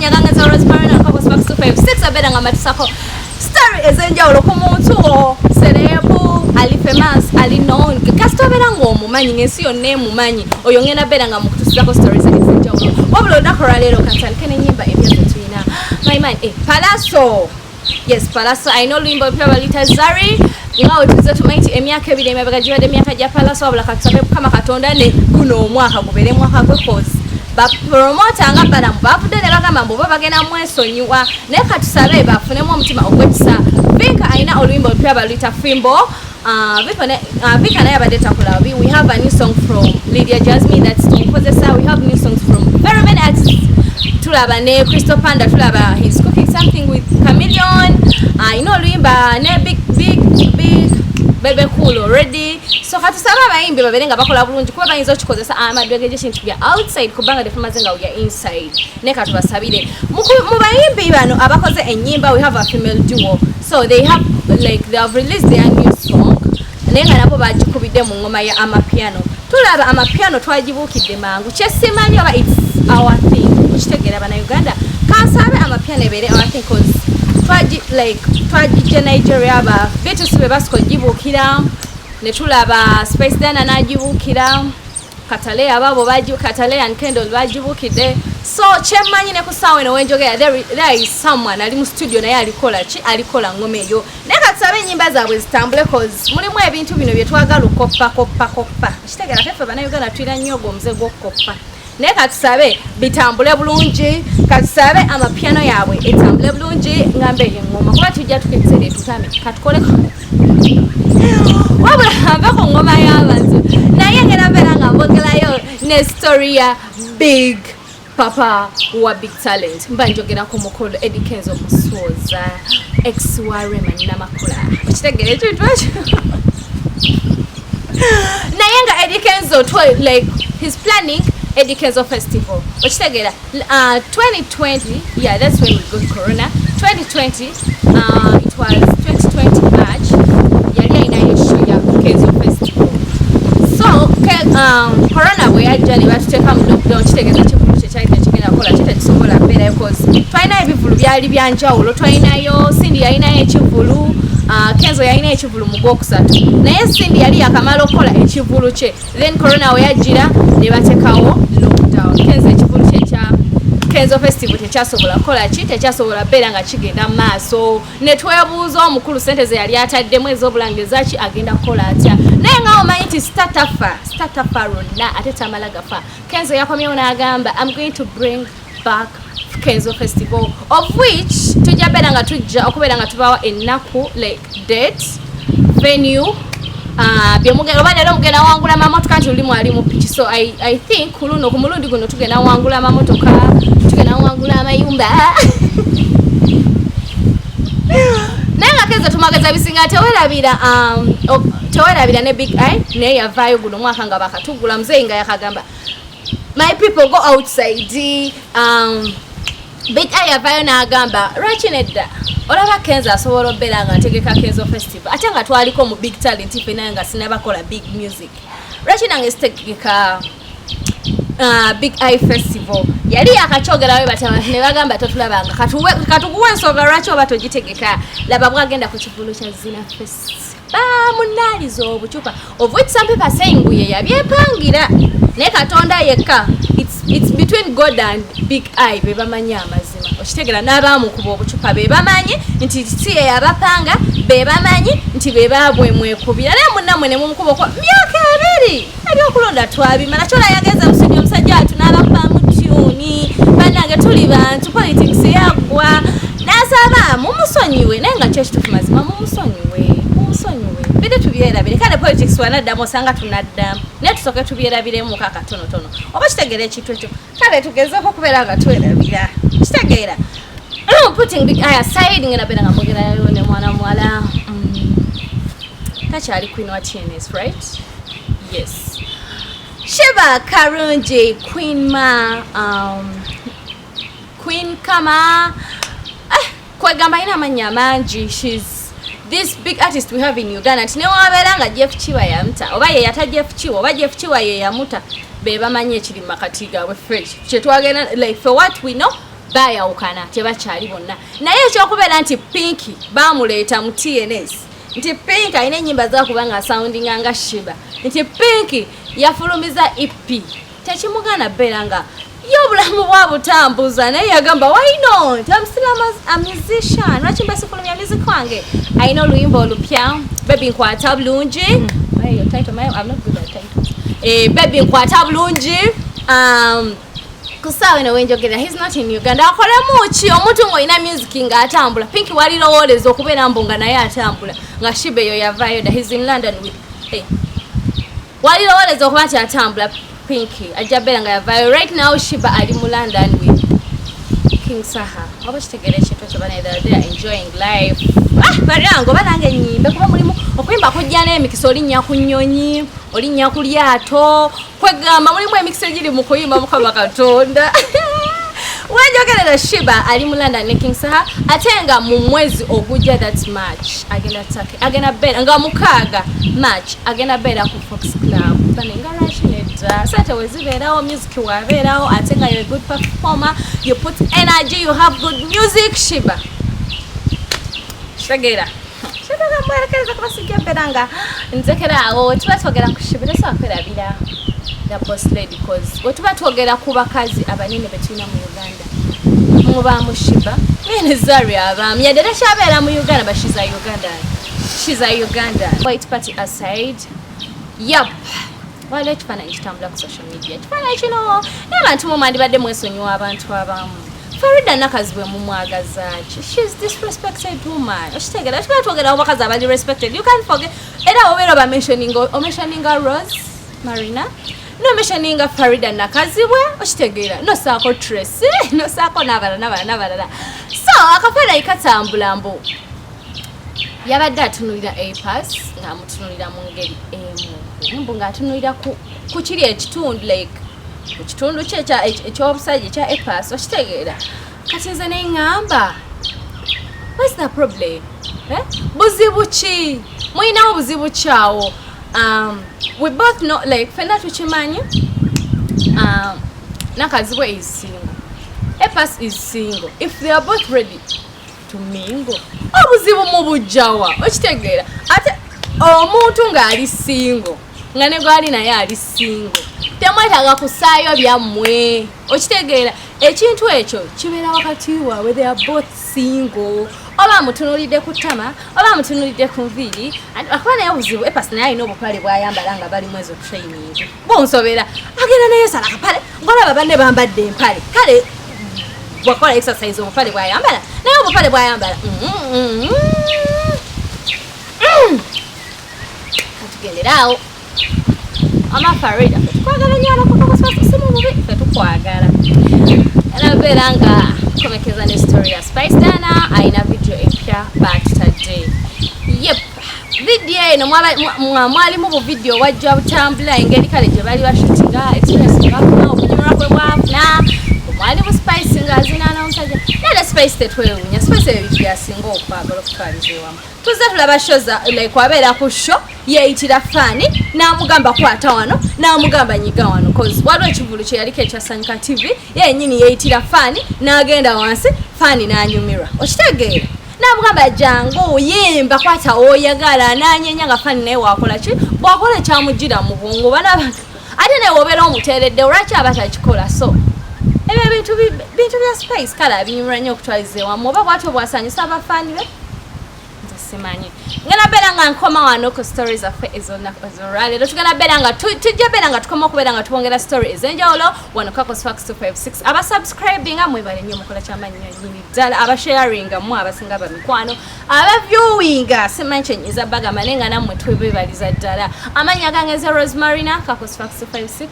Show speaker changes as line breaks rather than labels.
amanya gangaza Rosemary na Coco Sparks 256 abera nga matusako story ezenjawulo ku muntu serebu ali famous ali known kasito abera nga omumanyi ngensi yonna emumanyi oyo ngenda bera nga mukutusako stories ezenjawulo wabula odakora leero katandike n'ennyimba empya zetulina my man Palaso. Yes, Palaso. I know Limbo Piabalita Zari. Ngawe tuze tumaiti emyaka ebiri emabega gibadde emyaka gya Palaso wabula katusabe kama katonda ne guno omwaka gubere mwaka gwe cause ba promoter nga bana bavudde ne bagamba mbo bagenda mwesonyiwa naye katusabe bafunemu omutima ogwekisa Vinka aina Olwimbo Piabalita Fimbo Vinka naye abadde takula we have a new song from Lydia Jasmine that's Tonkozesa. We have new songs from very many artists. Tulaba ne Crystal Panda, tulaba he's cooking something with Chameleon. I know Limba ne big baby cool already. So katusaba abayimbi baberenga bakola bulungi kuba bayinza okukozesa amadwegeje ya outside kubanga defamazenga uya inside. Ne katubasabire. Mu bayimbi bano abakoze ennyimba we have a female duo. So they have released their new song. Nenga nabo bagikubidde mu ngoma ya amapiano. Tulaba amapiano twagibukidde mangu. Kyesimanyi oba it's our thing. Kitegera bana Uganda kansabe amapiano ebere our thing cause twaji Nigeria ba bitu sibe basiko gibukira ne tulaba Space Dana najibukira Katale ababo baji Katale and Kendall bajibukide so chemanyi ne kusawe no wenjogera there is someone ali mu studio naye alikola ngome yo ne katsabe nyimba zaabwe zitambule cause mulimu ebintu bino bye twagala koppa kitegera tefe bana Uganda twira nyogo mze go koppa ne katusabe bitambule bulungi katusabe amapiano yaabwe etambule bulungi ngambe engoma kuba tujja tuketsere tutame katukole wabula ambako ngoma y'abantu naye ngera bera nga mbogerayo ne story ya Big Papa wa Big Talent mba njogera ku mukolo EDDY KENZO Muswoza ex-Warema Namakula kitegere ekintu naye nga EDDY KENZO he's planning EDDY KENZO Festival. Ochitegera 2020, yeah, that's when we got Corona. 2020, it was 2020 March. Yali ina yesho ya KENZO Festival. So, Corona we had jani batuteka mu lockdown kitegeza kikulu kyekyaita kigenda kola kitakisobola mbeera because twalina ebivulu byali byanjawulo twalinayo Cindy yalinayo ekivulu KENZO yalina ekivulu mu gwokusatu naye Cindy yali yakamala okukola ekivulu kye then Corona we yajjira ne batekawo lockdown KENZO ekivulu kye kya KENZO Festival tekyasobola kukola tekyasobola beera nga kigenda maaso ne twebuuza omukulu sente ze yali ataddemu ez'obulangiza ki agenda kukola atya naye nga omanyi nti statafa ronna ate tamala gafa KENZO yakomyewo n'agamba I'm going to bring back KENZO Festival of which tujja beera nga tujja okubeera nga tubawa ennaku date venue byemugenda oba leero mugenda wangula amamotoka nti oli mwali mu piki so I think ku mulundi guno tugenda wangula amamotoka tugenda wangula amayumba naye nga KENZO tumageza bisinga tewerabira ne Big Eye naye yavaayo guno mwaka nga bakatugula muzeeyi nga yakagamba my people go outside Big Eye yavaayo n'agamba lwaki nedda olaba KENZO asobola obbeera nga ntegeka KENZO Festival ate nga twaliko mu Big Talent ife naye nga sinabakola big music lwaki nange sitegeka Big Eye Festival yali yakakyogerayo batabantu ne bagamba totulabanga katuguwe ensonga lwaki oba togitegeka laba bwagenda ku kivulu kya Zina Fest munaaliza obucupa of which some people are saying buye yabyepangira naye katonda yekka it's between God and Big Eye be bamanyi amazima okitegera n'abaamukuba obucupa be bamanyi nti si ye yabapanga be bamanyi nti be baabwemwekubira naye munnammwe ne mumukuba okwa myaka ebiri ebyokulonda twabimala kyola yageza musajja omusajja atu n'abapaamu tyuni bannange tuli bantu politics yaggwa n'asaba mumusonyiwe naye nga kyekitufu mazima mumusonyiwe bide tubyerabire kale politics wanaddamu osanga tunaddamu naye tusooke tubyerabiremu kakatonotono oba kitegeera ekintu ekyo kale tugezeeko okubeera nga twerabira kitegeera putting Big Eye aside ngenda beera nga mbogerayo ne mwana muwala takyali Queen wa TNS right yes Sheebah Karungi Queen kama kwegamba ina amanya mangi she's this big artist we have in Uganda tine wabeera nga Jeff Chiwa yamuta oba ye yata Jeff Chiwa oba Jeff Chiwa ye yamuta be bamanyi ekiri makati gaabwe fresh kyetwagenda for what we know bayawukana tebakyali bonna naye ekyokubeera nti Pinky bamuleeta mu TNS nti Pinky alina ennyimba zakubanga soundinga nga Sheebah nti Pinky yafulumiza EP tekimugana beera nga y'obulamu bwa butambuza naye yagamba why not I'm still a musician lwaki mbasifulumya music wange alina oluyimba olupya baby nkwata bulungi baby nkwata bulungi kusawe na wenjogera he's not in Uganda akole muki omuntu ng'olina music ng'atambula Pinky walirowooleza okubeera mbunga naye atambula nga Sheebah eyo yavaayo da he's in London with walirowooleza okuba nti atambula Pinky ajja beera nga yavaayo right now Sheebah ali mu London with King Saha oba kitegera ekintu ekyo bana they are enjoying life barango banange nyimbe kuba mulimu okuyimba kujja n'emikisa olinnya ku nnyonyi olinnya ku lyato kwegamba mulimu emikisa egiri mu kuyimba Mukama Katonda wenjogerera Sheebah ali mu London ne King Saha ate nga mu mwezi ogujja that's March agenda beera nga mukaaga March agenda beera ku Fox Club baninga rashinedda sate wezibeerawo music wabeerawo ate nga you're a good performer you put energy you have good music Sheebah shagera shagera mwerekereza kubasiga beera nga nzekeraawo tuba twogera ku Sheebah tesakwerabira the boss lady cause wetuba twogera ku bakazi abanene betulina mu Uganda muba mu Sheebah mwene Zari abamu yadde takyabeera mu Uganda but she's a Ugandan white party aside yep wale ekifaananyi kitambula ku social media ekifaananyi kino n'abantu mumandibadde mwesonyiwa abantu abamu Farida nakazi bwe mumwagaza ki she's disrespected woman okitegera tuba twogera abakazi abali respected you can't forget era obeera ba mentioning Rose Marina no mentioning Farida nakazi bwe okitegera no saako Tracy no saako n'abalala so akafaananyi ikatambula mbu yabadde atunulira A-Pass ng'amutunulira mu ngeri emu mbu ng'atunulira ku kiri ekitundu like ku kitundu kye eky'obusajja ekya A-Pass okitegeera kati nze ne ngamba what's the problem buzibu ki mulinawo buzibu kyawo we both know like fenna tukimanyi nakazi bwe is single A-Pass is single if they are both ready to mingle obuzibu mu bujjawa okitegeera ate omuntu ng'ali single nga ne gwali naye ali single temwetaaga kusaayo byammwe okitegeera ekintu ekyo kibeera wakati waabwe they are both single oba mutunulidde ku ttama oba mutunulidde ku nviiri akuba naye obuzibu A-Pass naye alina obupale bw'ayambala nga balimu ezo training bonsobera agenda naye sala akapale ng'olaba banne bambadde empale kale bwakola exercise obupale bw'ayambala naye obupale bw'ayambala katugenderaawo ama Farida tukwagala nnyo alakokakosasimu mubi ffe tukwagala erabeera nga komekeza ne story ya Spice Dana alina video empya batutadde yep video eno mwalimu bu video wajja butambula engeri kale gye bali bashutinga experience bakuna okunyumira kwe bwafuna mwalimu Spice nga azinaana omusajja nale Spice tetwewunya Spice ebintu byasinga okwagala okutwaliza ewamu tuzze tulaba shoza like wabeera ku show yeyitira Fani n'amugamba kwata wano n'amugamba nyiga wano cause waliwo ekivulu kye yaliko ekyasanyuka TV yennyini yeyitira Fani n'agenda wansi Fani n'anyumirwa okitegeera n'amugamba jangu yimba kwata oyagala n'anyenya nga Fani naye wakola ki bwakola ekyamugira mu bwongo banaba ate naye wobeera omuteeredde olwaki aba takikola so ebyo bintu bya Spice kale abinyumira nnyo okutwaliza ewamu oba bwatyo bwasanyusa abafaani be simanyi ngana beera nga nkoma wano ku stories affe ezolwaleero tugenda beera nga tujja beera nga tukoma okubeera nga tubongera story ez'enjawulo wano Kakos Facts 256 abasubscribinga mwebale nnyo mukola ky'amaanyi nnyini ddala abasharinga mu abasinga bamikwano abaviewinga simanyi kyenyiza bagamba naye nga nammwe twebebaliza ddala amannya gange ze Rosemarina Kakos Facts 256